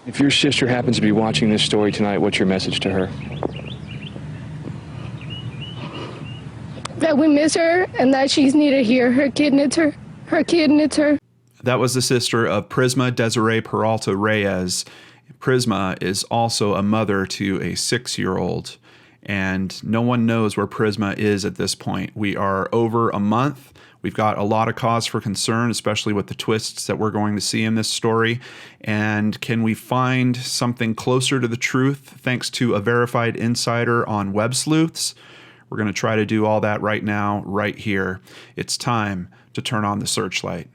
If your sister happens to be watching this story tonight, what's your message to her? That we miss her and that she's needed here. Her kid needs her. Her kid needs her. That was the sister of Prisma Desiree Peralta Reyes. Prisma is also a mother to a 6-year-old, and no one knows where Prisma is at this point. We are over a month. We've got a lot of cause for concern, especially with the twists that we're going to see in this story. And can we find something closer to the truth thanks to a verified insider on Web Sleuths? We're going to try to do all that right now, right here. It's time to turn on the searchlight.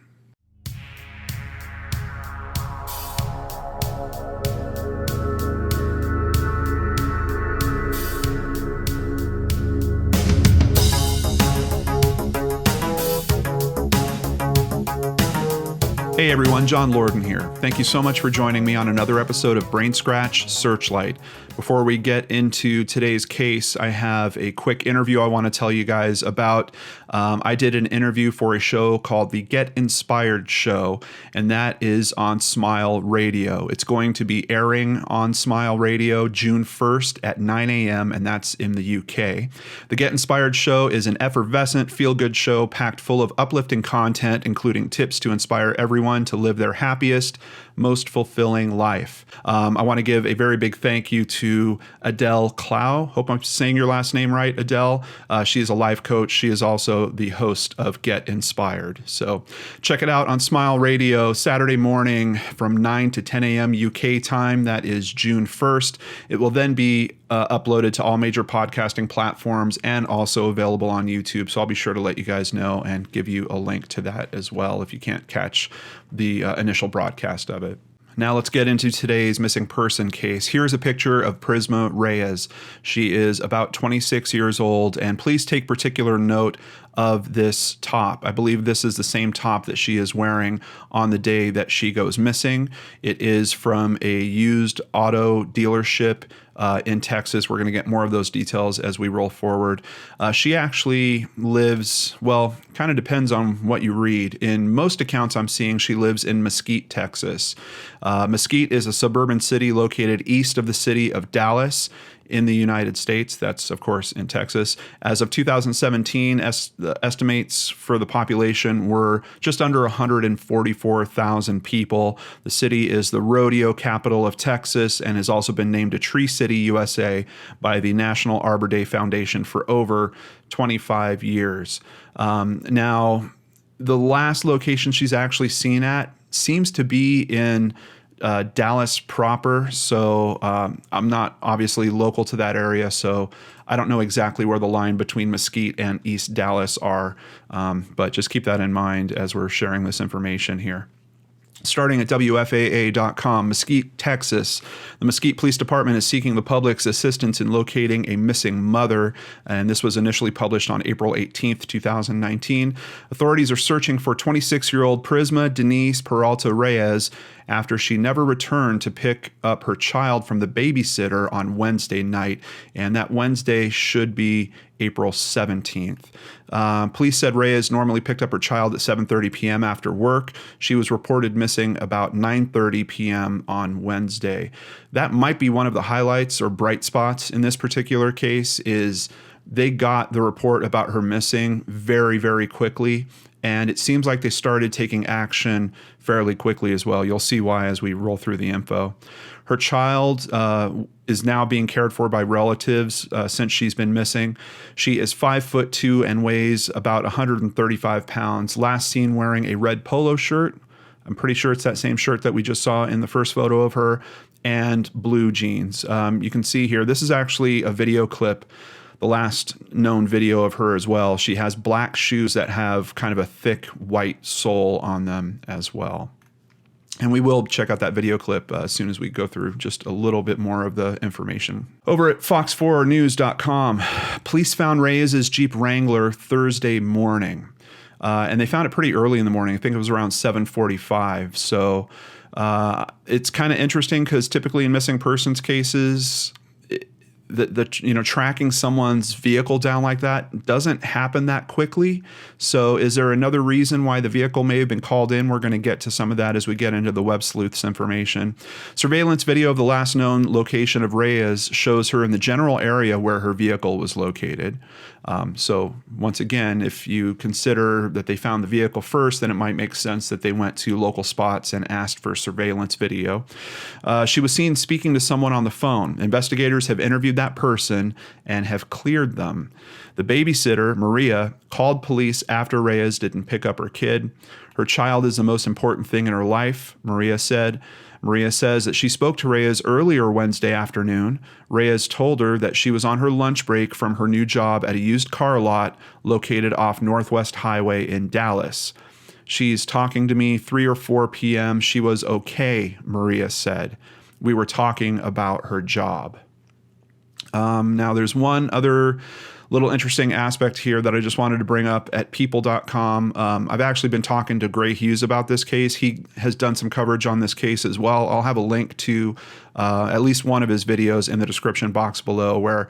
Hey everyone, John Lorden here. Thank you so much for joining me on another episode of Brainscratch Searchlight. Before we get into today's case, I have a quick interview I want to tell you guys about. I did an interview for a show called The Get Inspired Show, and that is on Smile Radio. It's going to be airing on Smile Radio June 1st at 9 a.m., and that's in the UK. The Get Inspired Show is an effervescent, feel-good show packed full of uplifting content, including tips to inspire everyone to live their happiest, most fulfilling life. I want to give a very big thank you to Adele Clow. Hope I'm saying your last name right, Adele. She is a life coach. She is also the host of Get Inspired. So check it out on Smile Radio Saturday morning from 9 to 10 a.m. UK time. That is June 1st. It will then be uploaded to all major podcasting platforms and also available on YouTube. So I'll be sure to let you guys know and give you a link to that as well if you can't catch the initial broadcast of it. Now let's get into today's missing person case. Here's a picture of Prisma Reyes. She is about 26 years old, and please take particular note of this top. I believe this is the same top that she is wearing on the day that she goes missing. It is from a used auto dealership in Texas. We're going to get more of those details as we roll forward. She actually lives, well, kind of depends on what you read. In most accounts I'm seeing, she lives in Mesquite, Texas. Mesquite is a suburban city located east of the city of Dallas in the United States. That's, of course, in Texas. As of 2017, the estimates for the population were just under 144,000 people. The city is the rodeo capital of Texas and has also been named a Tree City, USA by the National Arbor Day Foundation for over 25 years. Now, the last location she's actually seen at seems to be in Dallas proper, so I'm not obviously local to that area, so I don't know exactly where the line between Mesquite and East Dallas are, but just keep that in mind as we're sharing this information here. Starting at WFAA.com, Mesquite, Texas. The Mesquite Police Department is seeking the public's assistance in locating a missing mother, and this was initially published on April 18th, 2019. Authorities are searching for 26-year-old Prisma Denise Peralta Reyes after she never returned to pick up her child from the babysitter on Wednesday night, and that Wednesday should be April 17th. Police said Reyes normally picked up her child at 7:30 p.m. after work. She was reported missing about 9:30 p.m. on Wednesday. That might be one of the highlights or bright spots in this particular case is they got the report about her missing very, very quickly. And it seems like they started taking action fairly quickly as well. You'll see why as we roll through the info. Her child is now being cared for by relatives since she's been missing. She is 5'2" and weighs about 135 pounds. Last seen wearing a red polo shirt. I'm pretty sure it's that same shirt that we just saw in the first photo of her, and blue jeans. You can see here, this is actually a video clip, the last known video of her as well. She has black shoes that have kind of a thick white sole on them as well. And we will check out that video clip as soon as we go through just a little bit more of the information. Over at fox4news.com, police found Reyes' Jeep Wrangler Thursday morning. And they found it pretty early in the morning. I think it was around 7:45. So it's kind of interesting because typically in missing persons cases, tracking someone's vehicle down like that doesn't happen that quickly. So is there another reason why the vehicle may have been called in? We're going to get to some of that as we get into the web sleuths information. Surveillance video of the last known location of Reyes shows her in the general area where her vehicle was located. So once again, if you consider that they found the vehicle first, then it might make sense that they went to local spots and asked for surveillance video. She was seen speaking to someone on the phone. Investigators have interviewed that person and have cleared them. The babysitter, Maria, called police after Reyes didn't pick up her kid. Her child is the most important thing in her life, Maria said. Maria says that she spoke to Reyes earlier Wednesday afternoon. Reyes told her that she was on her lunch break from her new job at a used car lot located off Northwest Highway in Dallas. She's talking to me 3 or 4 p.m. She was okay, Maria said. We were talking about her job. Now, there's one other little interesting aspect here that I just wanted to bring up at people.com. I've actually been talking to Hughes about this case. He has done some coverage on this case as well. I'll have a link to at least one of his videos in the description box below, where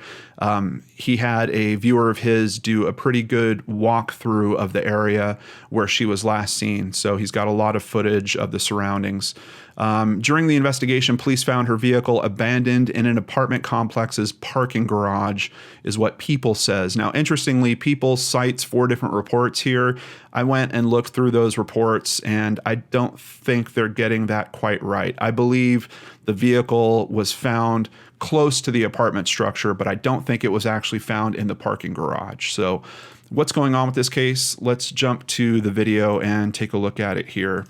he had a viewer of his do a pretty good walkthrough of the area where she was last seen. So he's got a lot of footage of the surroundings. During the investigation, police found her vehicle abandoned in an apartment complex's parking garage, is what People says. Now, interestingly, People cites 4 different reports here. I went and looked through those reports, and I don't think they're getting that quite right. I believe the vehicle was found close to the apartment structure, but I don't think it was actually found in the parking garage. So what's going on with this case? Let's jump to the video and take a look at it here.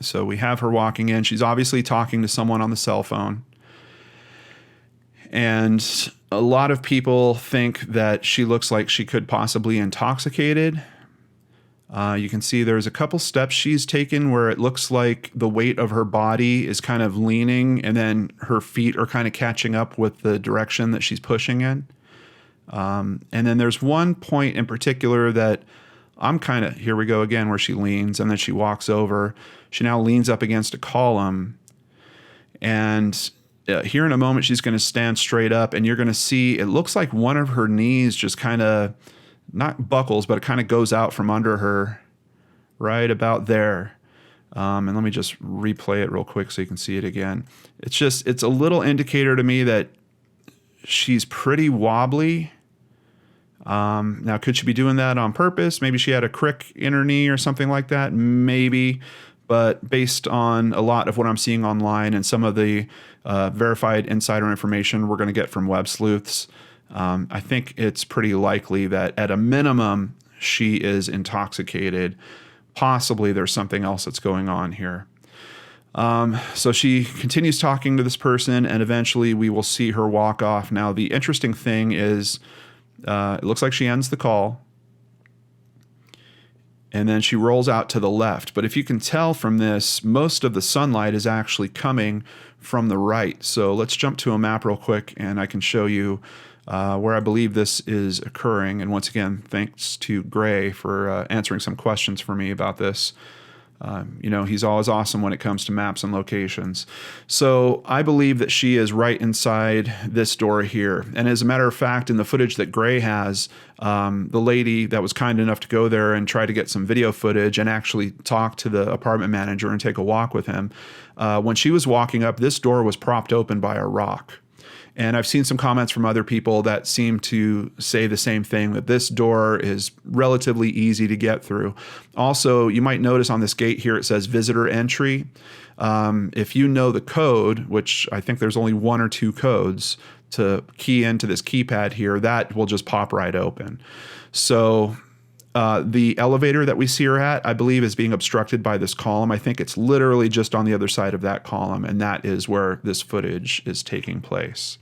So we have her walking in. She's obviously talking to someone on the cell phone. And a lot of people think that she looks like she could possibly be intoxicated. You can see there's a couple steps she's taken where it looks like the weight of her body is kind of leaning, and then her feet are kind of catching up with the direction that she's pushing in. And then there's one point in particular that I'm kind of, here we go again, where she leans and then she walks over. She now leans up against a column, and here in a moment she's going to stand straight up, and you're going to see it looks like one of her knees just kind of, not buckles, but it kind of goes out from under her right about there. And let me just replay it real quick so you can see it again. It's a little indicator to me that she's pretty wobbly. Now, could she be doing that on purpose? Maybe she had a crick in her knee or something like that. Maybe. But based on a lot of what I'm seeing online and some of the verified insider information we're going to get from web sleuths, I think it's pretty likely that at a minimum, she is intoxicated. Possibly there's something else that's going on here. So she continues talking to this person, and eventually we will see her walk off. Now, the interesting thing is it looks like she ends the call, and then she rolls out to the left. But if you can tell from this, most of the sunlight is actually coming from the right. So let's jump to a map real quick, and I can show you where I believe this is occurring. And once again, thanks to Gray for answering some questions for me about this. He's always awesome when it comes to maps and locations. So I believe that she is right inside this door here. And as a matter of fact, in the footage that Gray has, the lady that was kind enough to go there and try to get some video footage and actually talk to the apartment manager and take a walk with him, when she was walking up, this door was propped open by a rock. And I've seen some comments from other people that seem to say the same thing, that this door is relatively easy to get through. Also, you might notice on this gate here, it says visitor entry. If you know the code, which I think there's only 1 or 2 codes to key into this keypad here, that will just pop right open. So the elevator that we see her at, I believe, is being obstructed by this column. I think it's literally just on the other side of that column, and that is where this footage is taking place.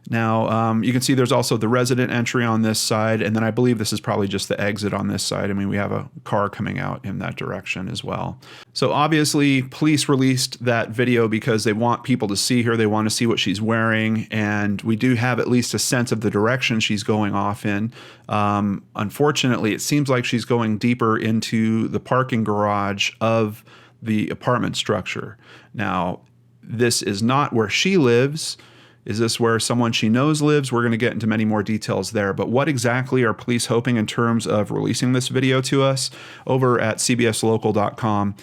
Now, you can see there's also the resident entry on this side, and then I believe this is probably just the exit on this side. I mean, we have a car coming out in that direction as well. So obviously, police released that video because they want people to see her. They want to see what she's wearing, and we do have at least a sense of the direction she's going off in. Unfortunately, it seems like she's going deeper into the parking garage of the apartment structure. Now, this is not where she lives. Is this where someone she knows lives? We're going to get into many more details there. But what exactly are police hoping in terms of releasing this video to us? Over at cbslocal.com.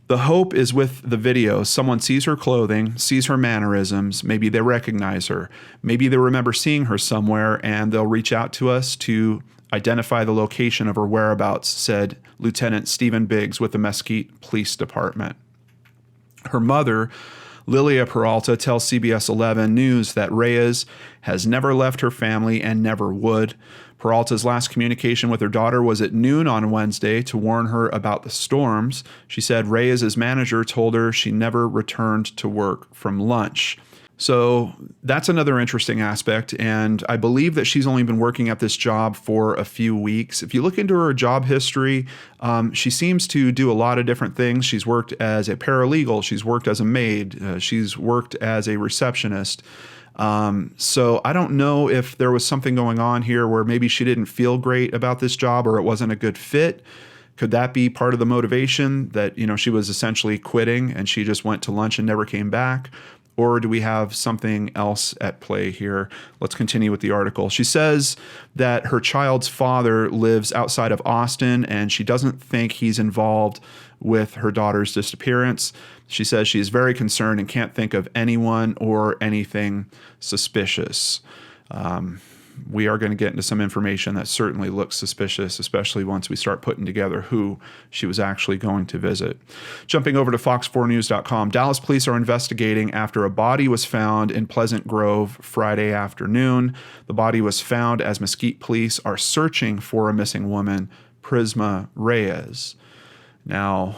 The hope is with the video. Someone sees her clothing, sees her mannerisms. Maybe they recognize her. Maybe they remember seeing her somewhere, and they'll reach out to us to identify the location of her whereabouts, said Lieutenant Stephen Biggs with the Mesquite Police Department. Her mother, Lilia Peralta, tells CBS 11 News that Reyes has never left her family and never would. Peralta's last communication with her daughter was at noon on Wednesday to warn her about the storms. She said Reyes' manager told her she never returned to work from lunch. So that's another interesting aspect, and I believe that she's only been working at this job for a few weeks. If you look into her job history, she seems to do a lot of different things. She's worked as a paralegal, she's worked as a maid, she's worked as a receptionist. So I don't know if there was something going on here where maybe she didn't feel great about this job or it wasn't a good fit. Could that be part of the motivation that, she was essentially quitting and she just went to lunch and never came back? Or do we have something else at play here? Let's continue with the article. She says that her child's father lives outside of Austin and she doesn't think he's involved with her daughter's disappearance. She says she is very concerned and can't think of anyone or anything suspicious. We are going to get into some information that certainly looks suspicious, especially once we start putting together who she was actually going to visit. Jumping over to fox4news.com, Dallas police are investigating after a body was found in Pleasant Grove Friday afternoon. The body was found as Mesquite police are searching for a missing woman, Prisma Reyes. Now,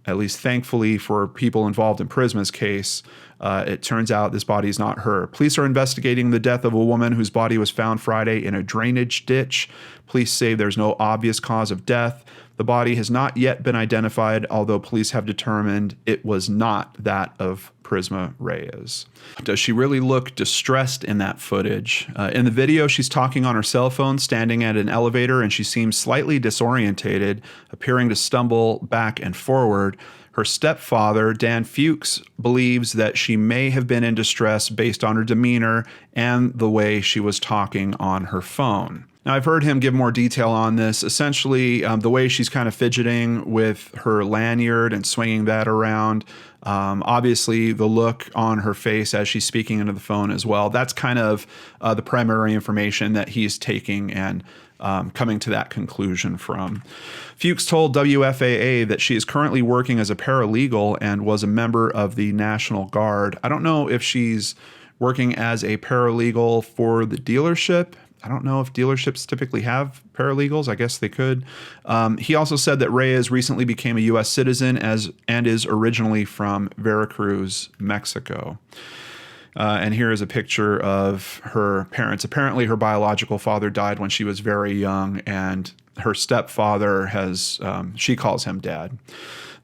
at least thankfully for people involved in Prisma's case, it turns out this body is not her. Police are investigating the death of a woman whose body was found Friday in a drainage ditch. Police say there's no obvious cause of death. The body has not yet been identified, although police have determined it was not that of Prisma Reyes. Does she really look distressed in that footage? In the video, she's talking on her cell phone, standing at an elevator, and she seems slightly disorientated, appearing to stumble back and forward. Her stepfather, Dan Fuchs, believes that she may have been in distress based on her demeanor and the way she was talking on her phone. Now, I've heard him give more detail on this. Essentially, the way she's kind of fidgeting with her lanyard and swinging that around. Obviously, the look on her face as she's speaking into the phone as well. That's kind of the primary information that he's taking and coming to that conclusion from. Fuchs told WFAA that she is currently working as a paralegal and was a member of the National Guard. I don't know if she's working as a paralegal for the dealership. I don't know if dealerships typically have paralegals. I guess they could. He also said that Reyes recently became a U.S. citizen and is originally from Veracruz, Mexico. And here is a picture of her parents. Apparently, her biological father died when she was very young, and her stepfather she calls him dad.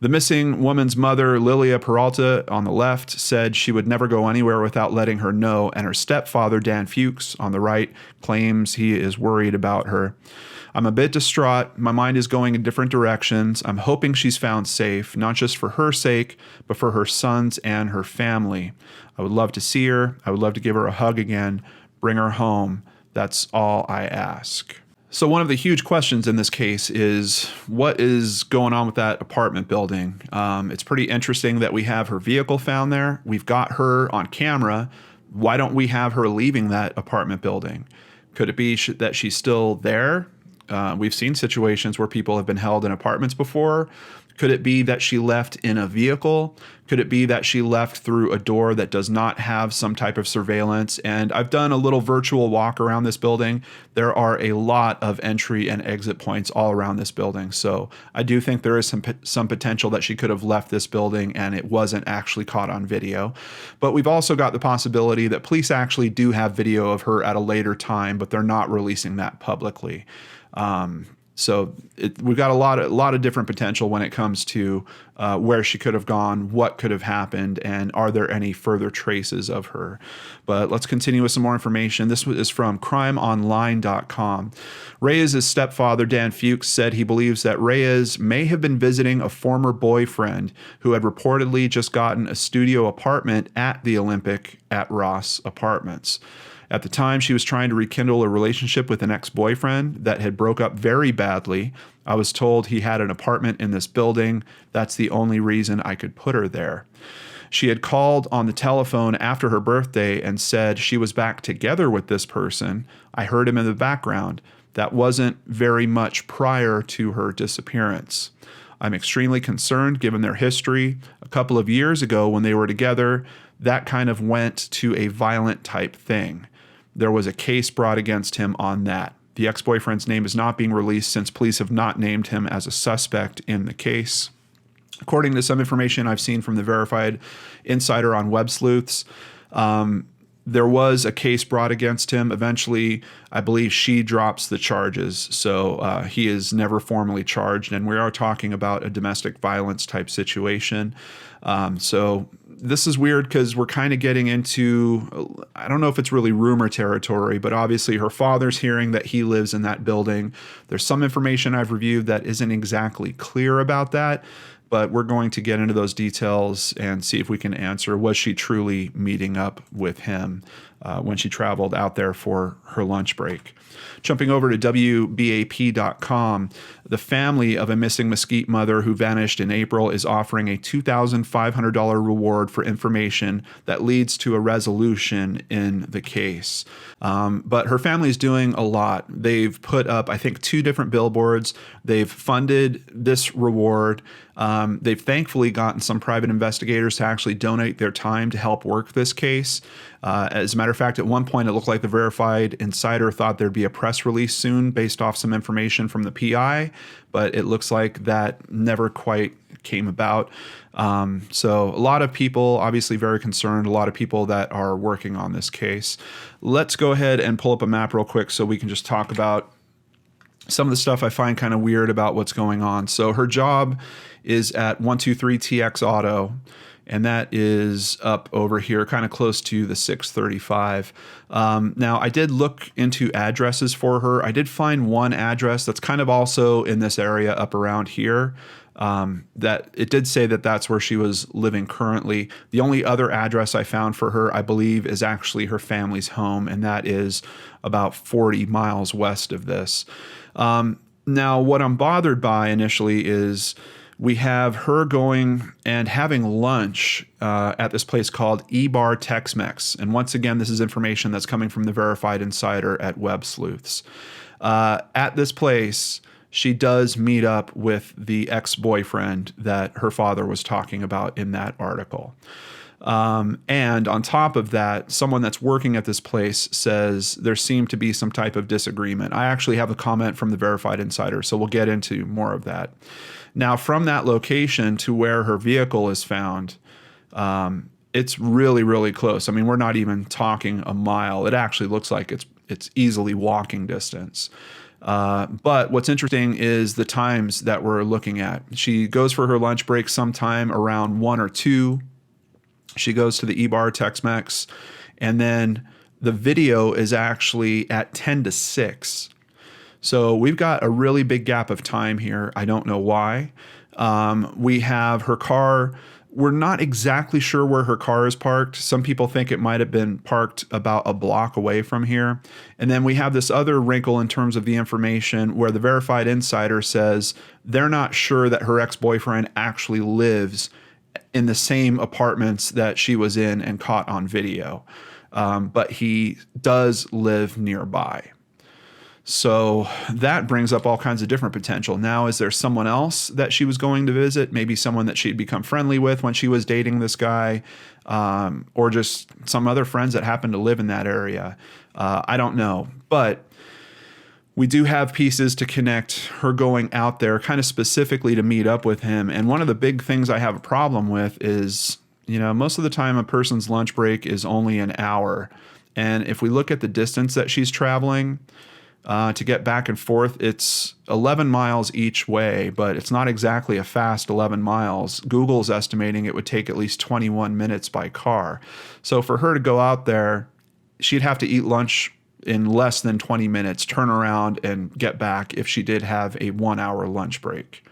The missing woman's mother, Lilia Peralta, on the left, said she would never go anywhere without letting her know, and her stepfather, Dan Fuchs, on the right, claims he is worried about her. I'm a bit distraught. My mind is going in different directions. I'm hoping she's found safe, not just for her sake, but for her sons and her family. I would love to see her. I would love to give her a hug again, bring her home. That's all I ask. So one of the huge questions in this case is what is going on with that apartment building? It's pretty interesting that we have her vehicle found there. We've got her on camera. Why don't we have her leaving that apartment building? Could it be that she's still there? We've seen situations where people have been held in apartments before. Could it be that she left in a vehicle? Could it be that she left through a door that does not have some type of surveillance? And I've done a little virtual walk around this building. There are a lot of entry and exit points all around this building. So I do think there is some potential that she could have left this building and it wasn't actually caught on video. But we've also got the possibility that police actually do have video of her at a later time, but they're not releasing that publicly. So we've got a lot of different potential when it comes to where she could have gone, what could have happened, and are there any further traces of her. But let's continue with some more information. This is from crimeonline.com. Reyes' stepfather, Dan Fuchs, said he believes that Reyes may have been visiting a former boyfriend who had reportedly just gotten a studio apartment at the Olympic at Ross Apartments. At the time, she was trying to rekindle a relationship with an ex-boyfriend that had broke up very badly. I was told he had an apartment in this building. That's the only reason I could put her there. She had called on the telephone after her birthday and said she was back together with this person. I heard him in the background. That wasn't very much prior to her disappearance. I'm extremely concerned given their history. A couple of years ago when they were together, that kind of went to a violent type thing. There was a case brought against him on that. The ex-boyfriend's name is not being released since police have not named him as a suspect in the case. According to some information I've seen from the verified insider on Web Sleuths, there was a case brought against him. Eventually, I believe she drops the charges, so he is never formally charged, and we are talking about a domestic violence type situation. So this is weird because we're kind of getting into, I don't know if it's really rumor territory, but obviously her father's hearing that he lives in that building. There's some information I've reviewed that isn't exactly clear about that, but we're going to get into those details and see if we can answer, was she truly meeting up with him when she traveled out there for her lunch break? Jumping over to WBAP.com, the family of a missing Mesquite mother who vanished in April is offering a $2,500 reward for information that leads to a resolution in the case. But her family is doing a lot. They've put up, I think, 2 different billboards. They've funded this reward. They've thankfully gotten some private investigators to actually donate their time to help work this case. As a matter of fact, at one point, it looked like the verified insider thought there'd be a press release soon based off some information from the PI, but it looks like that never quite came about. So a lot of people obviously very concerned, a lot of people that are working on this case. Let's go ahead and pull up a map real quick so we can just talk about some of the stuff I find kind of weird about what's going on. So her job is at 123 TX Auto, and that is up over here, kind of close to the 635. Now, I did look into addresses for her. I did find one address that's kind of also in this area up around here. That it did say that that's where she was living currently. The only other address I found for her, I believe, is actually her family's home, and that is about 40 miles west of this. Now, what I'm bothered by initially is we have her going and having lunch at this place called E-Bar Tex-Mex. And once again, this is information that's coming from the verified insider at Web Sleuths. At this place, she does meet up with the ex-boyfriend that her father was talking about in that article. And on top of that, someone that's working at this place says there seemed to be some type of disagreement. I actually have a comment from the verified insider, so we'll get into more of that. Now, from that location to where her vehicle is found, it's really, really close. I mean, we're not even talking a mile. It actually looks like it's easily walking distance. But what's interesting is the times that we're looking at. She goes for her lunch break sometime around 1 or 2. She goes to the E-Bar Tex-Mex, and then the video is actually at 10 to 6. So we've got a really big gap of time here. I don't know why. We have her car. We're not exactly sure where her car is parked. Some people think it might have been parked about a block away from here. And then we have this other wrinkle in terms of the information where the verified insider says they're not sure that her ex-boyfriend actually lives in the same apartments that she was in and caught on video. But he does live nearby. So that brings up all kinds of different potential. Now, is there someone else that she was going to visit? Maybe someone that she'd become friendly with when she was dating this guy, or just some other friends that happen to live in that area. I don't know. But we do have pieces to connect her going out there kind of specifically to meet up with him. And one of the big things I have a problem with is, you know, most of the time a person's lunch break is only an hour. And if we look at the distance that she's traveling, to get back and forth. It's 11 miles each way, but it's not exactly a fast 11 miles. Google's estimating it would take at least 21 minutes by car. So for her to go out there, she'd have to eat lunch in less than 20 minutes, turn around and get back if she did have a 1 hour lunch break.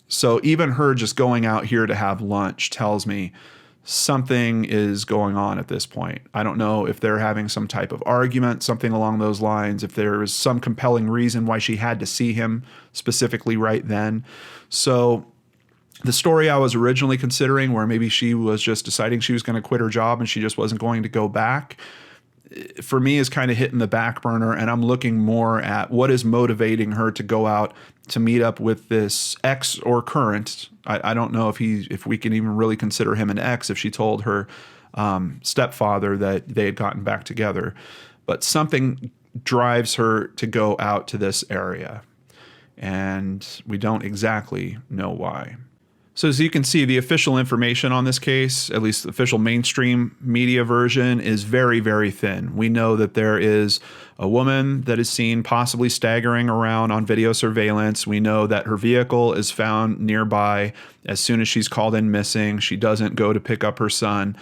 So even her just going out here to have lunch tells me something is going on at this point. I don't know if they're having some type of argument, something along those lines, if there is some compelling reason why she had to see him specifically right then. So the story I was originally considering, where maybe she was just deciding she was going to quit her job and she just wasn't going to go back, for me is kind of hitting the back burner, and I'm looking more at what is motivating her to go out to meet up with this ex or current. I don't know if we can even really consider him an ex if she told her stepfather that they had gotten back together. But something drives her to go out to this area, and we don't exactly know why. So as you can see, the official information on this case, at least the official mainstream media version, is very, very thin. We know that there is a woman that is seen possibly staggering around on video surveillance. We know that her vehicle is found nearby as soon as she's called in missing. She doesn't go to pick up her son.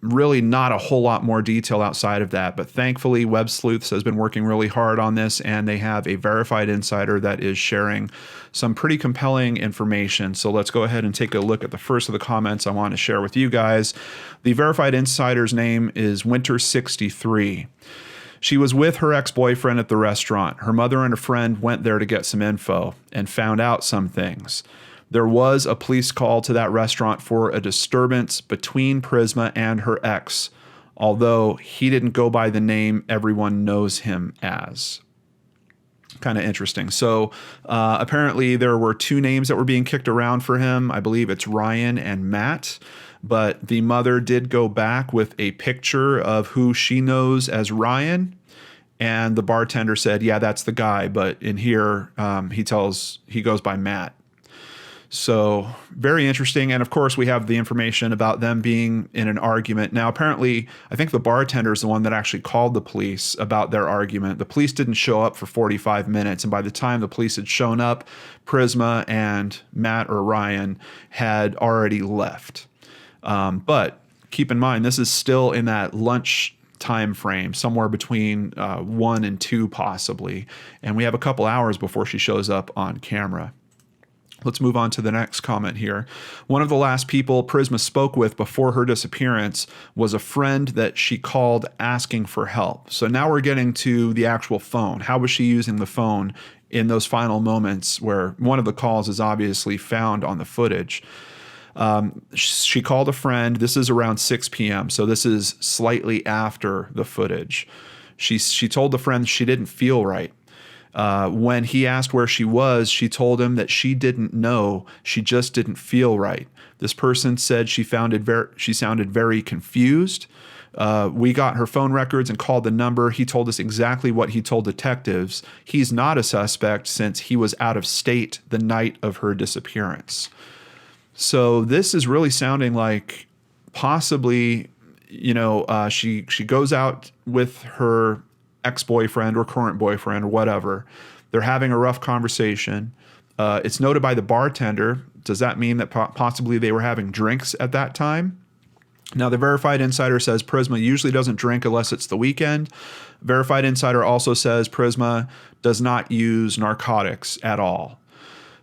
Really not a whole lot more detail outside of that, but thankfully Web Sleuths has been working really hard on this, and they have a verified insider that is sharing some pretty compelling information. So let's go ahead and take a look at the first of the comments I want to share with you guys. The verified insider's name is Winter63. She was with her ex-boyfriend at the restaurant. Her mother and a friend went there to get some info and found out some things. There was a police call to that restaurant for a disturbance between Prisma and her ex, although he didn't go by the name everyone knows him as. Kind of interesting. So apparently there were two names that were being kicked around for him. I believe it's Ryan and Matt. But the mother did go back with a picture of who she knows as Ryan. And the bartender said, yeah, that's the guy. But in here, he goes by Matt. So very interesting. And of course, we have the information about them being in an argument. Now, apparently, I think the bartender is the one that actually called the police about their argument. The police didn't show up for 45 minutes. And by the time the police had shown up, Prisma and Matt or Ryan had already left. But keep in mind, this is still in that lunch time frame, somewhere between 1 and 2 possibly. And we have a couple hours before she shows up on camera. Let's move on to the next comment here. One of the last people Prisma spoke with before her disappearance was a friend that she called asking for help. So now we're getting to the actual phone. How was she using the phone in those final moments where one of the calls is obviously found on the footage? She called a friend. This is around 6 p.m., so this is slightly after the footage. She told the friend she didn't feel right. When he asked where she was, she told him that she didn't know. She just didn't feel right. This person said she sounded very confused. We got her phone records and called the number. He told us exactly what he told detectives. He's not a suspect since he was out of state the night of her disappearance. So this is really sounding like possibly, she goes out with her ex-boyfriend or current boyfriend or whatever. They're having a rough conversation. It's noted by the bartender. Does that mean that possibly they were having drinks at that time? Now, the verified insider says Prisma usually doesn't drink unless it's the weekend. Verified insider also says Prisma does not use narcotics at all.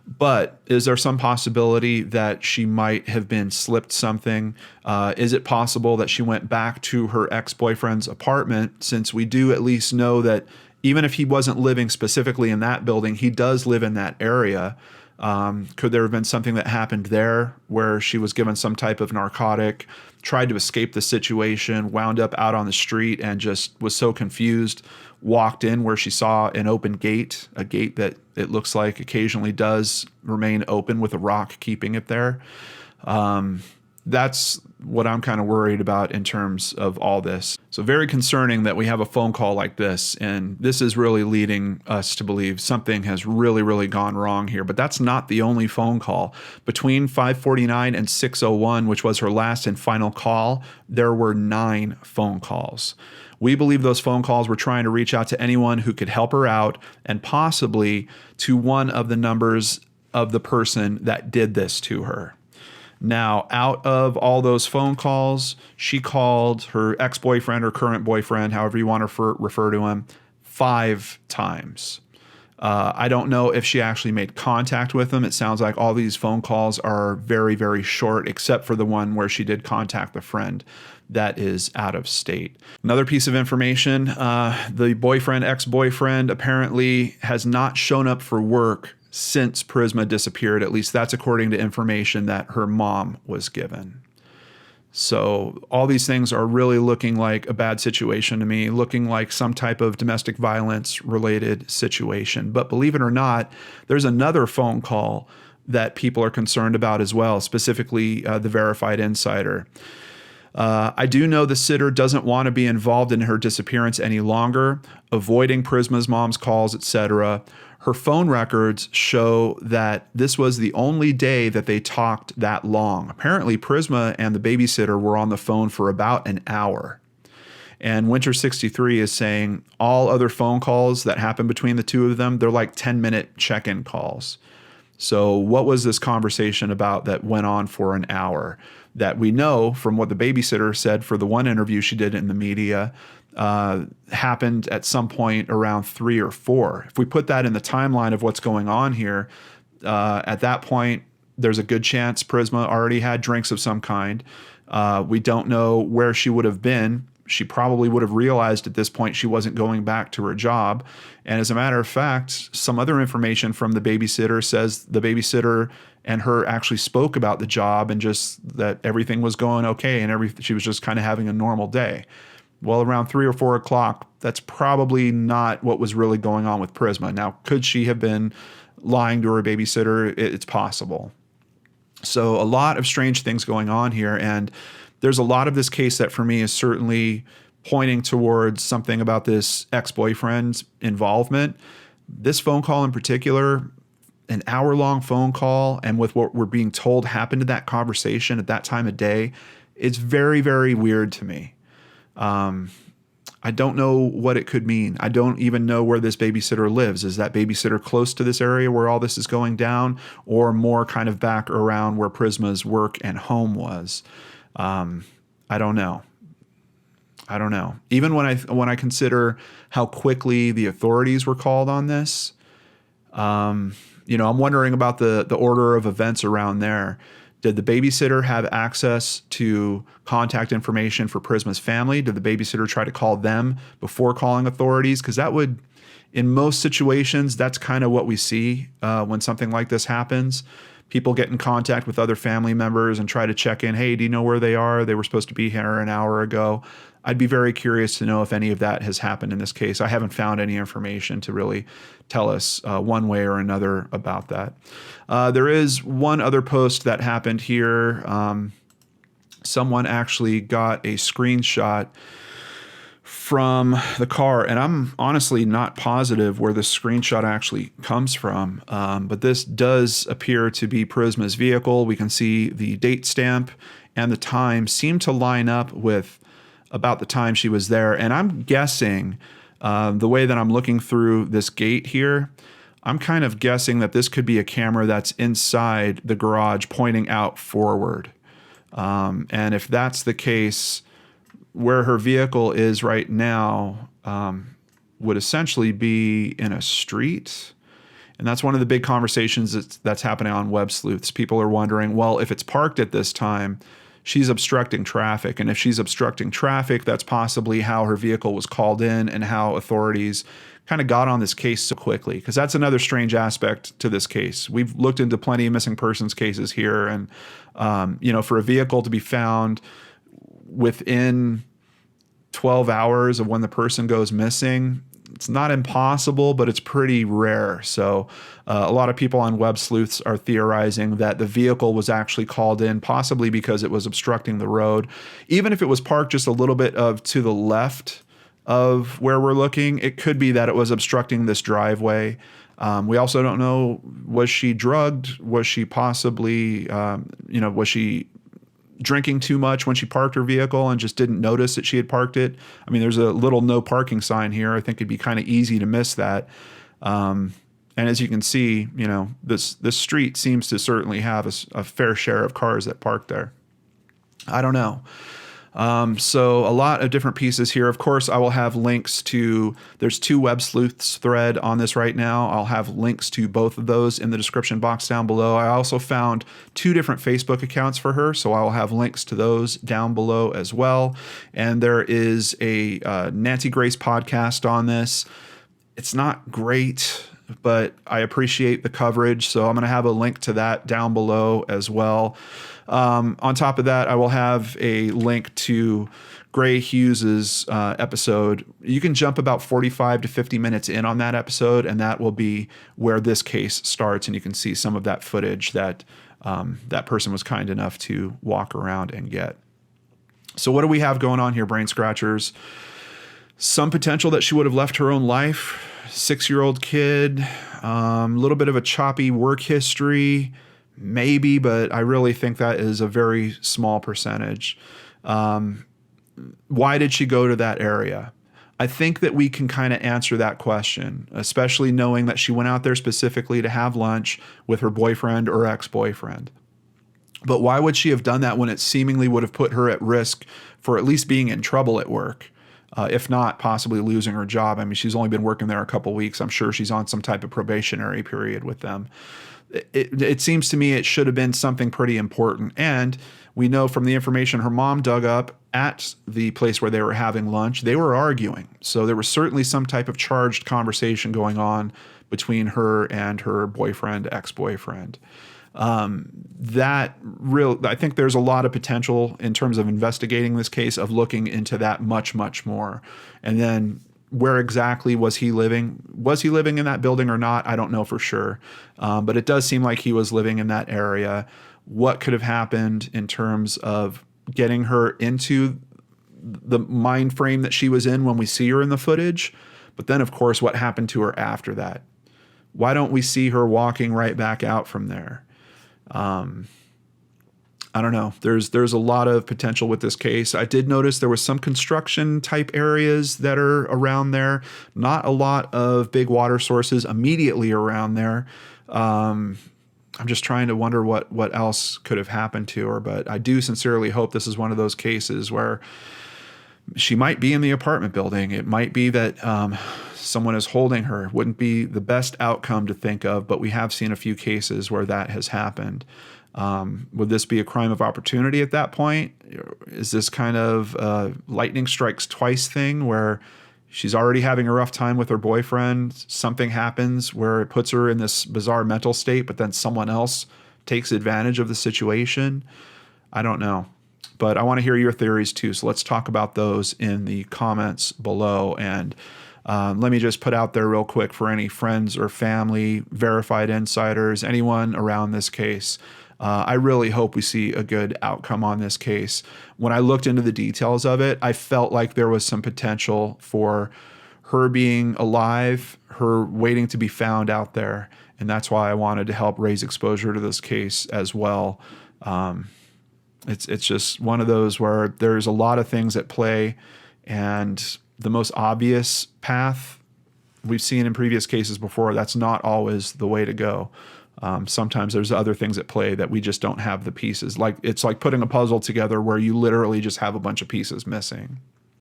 But is there some possibility that she might have been slipped something? Is it possible that she went back to her ex-boyfriend's apartment, since we do at least know that even if he wasn't living specifically in that building, he does live in that area? Could there have been something that happened there where she was given some type of narcotic, tried to escape the situation, wound up out on the street and just was so confused, walked in where she saw an open gate, a gate that it looks like occasionally does remain open with a rock keeping it there. that's what I'm kind of worried about in terms of all this. So very concerning that we have a phone call like this, and this is really leading us to believe something has really, really gone wrong here. But that's not the only phone call. Between 5:49 and 6:01, which was her last and final call, there were 9 phone calls. We believe those phone calls were trying to reach out to anyone who could help her out, and possibly to one of the numbers of the person that did this to her. Now, out of all those phone calls, she called her ex-boyfriend or current boyfriend, however you want to refer to him, 5 times. I don't know if she actually made contact with him. It sounds like all these phone calls are very, very short, except for the one where she did contact the friend that is out of state. Another piece of information, the ex-boyfriend apparently has not shown up for work since Prisma disappeared. At least that's according to information that her mom was given. So all these things are really looking like a bad situation to me, looking like some type of domestic violence related situation. But believe it or not, there's another phone call that people are concerned about as well, specifically the verified insider. I do know the sitter doesn't want to be involved in her disappearance any longer, avoiding Prisma's mom's calls, etc. Her phone records show that this was the only day that they talked that long. Apparently, Prisma and the babysitter were on the phone for about an hour. And Winter 63 is saying all other phone calls that happen between the two of them, they're like 10-minute check-in calls. So what was this conversation about that went on for an hour? That we know from what the babysitter said for the one interview she did in the media happened at some point around 3 or 4. If we put that in the timeline of what's going on here, at that point, there's a good chance Prisma already had drinks of some kind. We don't know where she would have been. She probably would have realized at this point she wasn't going back to her job. And as a matter of fact, some other information from the babysitter says the babysitter and her actually spoke about the job and just that everything was going okay and she was just kind of having a normal day. Well, around 3 or 4 o'clock, that's probably not what was really going on with Prisma. Now, could she have been lying to her babysitter? It's possible. So a lot of strange things going on here. And there's a lot of this case that for me is certainly pointing towards something about this ex-boyfriend's involvement. This phone call in particular, an hour-long phone call, and with what we're being told happened in that conversation at that time of day, it's very, very weird to me. I don't know what it could mean. I don't even know where this babysitter lives. Is that babysitter close to this area where all this is going down, or more kind of back around where Prisma's work and home was? I don't know. Even when I consider how quickly the authorities were called on this, I'm wondering about the order of events around there. Did the babysitter have access to contact information for Prisma's family? Did the babysitter try to call them before calling authorities? Because that would, in most situations, that's kind of what we see when something like this happens. People get in contact with other family members and try to check in. Hey, do you know where they are? They were supposed to be here an hour ago. I'd be very curious to know if any of that has happened in this case. I haven't found any information to really tell us one way or another about that. There is one other post that happened here. Someone actually got a screenshot from the car, and I'm honestly not positive where the screenshot actually comes from, but this does appear to be Prisma's vehicle. We can see the date stamp and the time seem to line up with about the time she was there, and I'm guessing the way that I'm looking through this gate here, I'm kind of guessing that this could be a camera that's inside the garage pointing out forward. And if that's the case, where her vehicle is right now would essentially be in a street. And that's one of the big conversations that's happening on Web Sleuths. People are wondering, well, if it's parked at this time, she's obstructing traffic. And if she's obstructing traffic, that's possibly how her vehicle was called in and how authorities kind of got on this case so quickly. Because that's another strange aspect to this case. We've looked into plenty of missing persons cases here. And, for a vehicle to be found within 12 hours of when the person goes missing, It's not impossible, but it's pretty rare. So a lot of people on Web Sleuths are theorizing that the vehicle was actually called in, possibly because it was obstructing the road. Even if it was parked just a little bit to the left of where we're looking, it could be that it was obstructing this driveway. We also don't know, was she drugged? Was she possibly, was she drinking too much when she parked her vehicle and just didn't notice that she had parked it? I mean, there's a little no parking sign here. I think it'd be kind of easy to miss that. And as you can see, this street seems to certainly have a fair share of cars that park there. I don't know. So a lot of different pieces here. Of course, I will have links to, there's 2 Web Sleuths thread on this right now. I'll have links to both of those in the description box down below. I also found 2 different Facebook accounts for her, so I'll have links to those down below as well. And there is a Nancy Grace podcast on this. It's not great, but I appreciate the coverage, so I'm going to have a link to that down below as well. On top of that, I will have a link to Gray Hughes's episode. You can jump about 45 to 50 minutes in on that episode, and that will be where this case starts, and you can see some of that footage that that person was kind enough to walk around and get. So what do we have going on here, Brain Scratchers? Some potential that she would have left her own life. 6-year-old kid, a little bit of a choppy work history, maybe, but I really think that is a very small percentage. Why did she go to that area? I think that we can kind of answer that question, especially knowing that she went out there specifically to have lunch with her boyfriend or ex-boyfriend. But why would she have done that when it seemingly would have put her at risk for at least being in trouble at work? If not possibly losing her job. I mean, she's only been working there a couple weeks. I'm sure she's on some type of probationary period with them. It seems to me it should have been something pretty important. And we know from the information her mom dug up at the place where they were having lunch, they were arguing. So there was certainly some type of charged conversation going on between her and her boyfriend, ex-boyfriend. I think there's a lot of potential in terms of investigating this case, of looking into that much, much more. And then where exactly was he living? Was he living in that building or not? I don't know for sure. But it does seem like he was living in that area. What could have happened in terms of getting her into the mind frame that she was in when we see her in the footage? But then, of course, what happened to her after that? Why don't we see her walking right back out from there? I don't know. There's a lot of potential with this case. I did notice there was some construction type areas that are around there. Not a lot of big water sources immediately around there. I'm just trying to wonder what else could have happened to her. But I do sincerely hope this is one of those cases where she might be in the apartment building. It might be that someone is holding her. It wouldn't be the best outcome to think of, but we have seen a few cases where that has happened. Would this be a crime of opportunity at that point? Is this kind of lightning strikes twice thing where she's already having a rough time with her boyfriend, something happens where it puts her in this bizarre mental state, but then someone else takes advantage of the situation? I don't know. But I want to hear your theories too, so let's talk about those in the comments below. And let me just put out there real quick for any friends or family, verified insiders, anyone around this case. I really hope we see a good outcome on this case. When I looked into the details of it, I felt like there was some potential for her being alive, her waiting to be found out there. And that's why I wanted to help raise exposure to this case as well. It's just one of those where there's a lot of things at play, and the most obvious path we've seen in previous cases before, that's not always the way to go. Sometimes there's other things at play that we just don't have the pieces. It's like putting a puzzle together where you literally just have a bunch of pieces missing.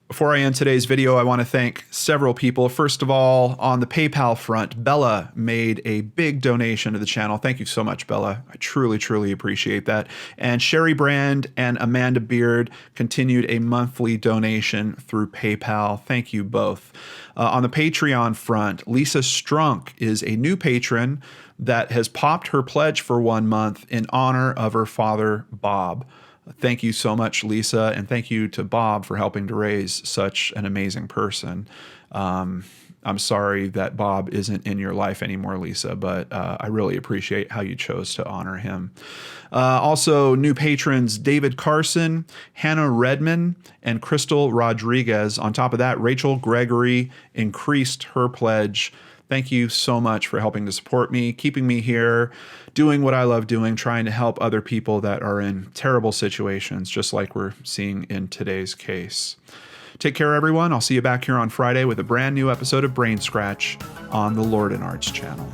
Before I end today's video, I want to thank several people. First of all, on the PayPal front, Bella made a big donation to the channel. Thank you so much, Bella. I truly, truly appreciate that. And Sherry Brand and Amanda Beard continued a monthly donation through PayPal. Thank you both. On the Patreon front, Lisa Strunk is a new patron that has popped her pledge for 1 month in honor of her father, Bob. Thank you so much, Lisa, and thank you to Bob for helping to raise such an amazing person. I'm sorry that Bob isn't in your life anymore, Lisa, but I really appreciate how you chose to honor him. Also, new patrons David Carson, Hannah Redman, and Crystal Rodriguez. On top of that, Rachel Gregory increased her pledge. Thank you so much for helping to support me, keeping me here, doing what I love doing, trying to help other people that are in terrible situations, just like we're seeing in today's case. Take care, everyone. I'll see you back here on Friday with a brand new episode of Brainscratch on the Lord and Arts channel.